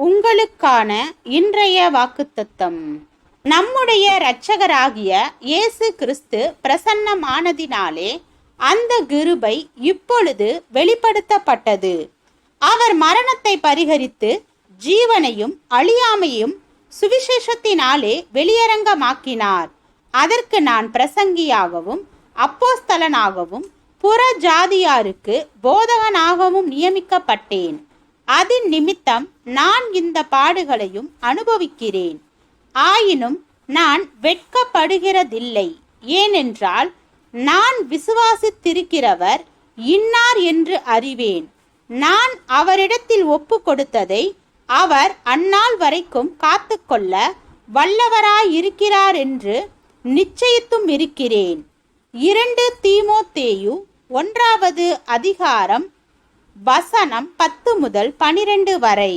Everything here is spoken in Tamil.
உங்களுக்கான இன்றைய வாக்குத்தத்தம். நம்முடைய இரட்சகராகிய இயேசு கிறிஸ்து பிரசன்னமானதினாலே அந்த கிருபை இப்பொழுது வெளிப்படுத்தப்பட்டது. அவர் மரணத்தை பரிகரித்து ஜீவனையும் அழியாமையும் சுவிசேஷத்தினாலே வெளியரங்கமாக்கினார். அதற்கு நான் பிரசங்கியாகவும் அப்போஸ்தலனாகவும் புற ஜாதியாருக்கு போதகனாகவும் நியமிக்கப்பட்டேன். அதன் நிமித்தம் நான் இந்த பாடுகளையும் அனுபவிக்கிறேன். ஆயினும் நான் வெட்கப்படுகிறதில்லை. ஏனென்றால் நான் விசுவாசித்திருக்கிறவர் இன்னார் என்று அறிவேன். நான் அவரிடத்தில் ஒப்பு கொடுத்ததை அவர் அந்நாள் வரைக்கும் காத்துக்கொள்ள வல்லவராயிருக்கிறார் என்று நிச்சயித்தும் இருக்கிறேன். 2 தீமோத்தேயு 1 அதிகாரம் வசனம் 10 முதல் 12 வரை.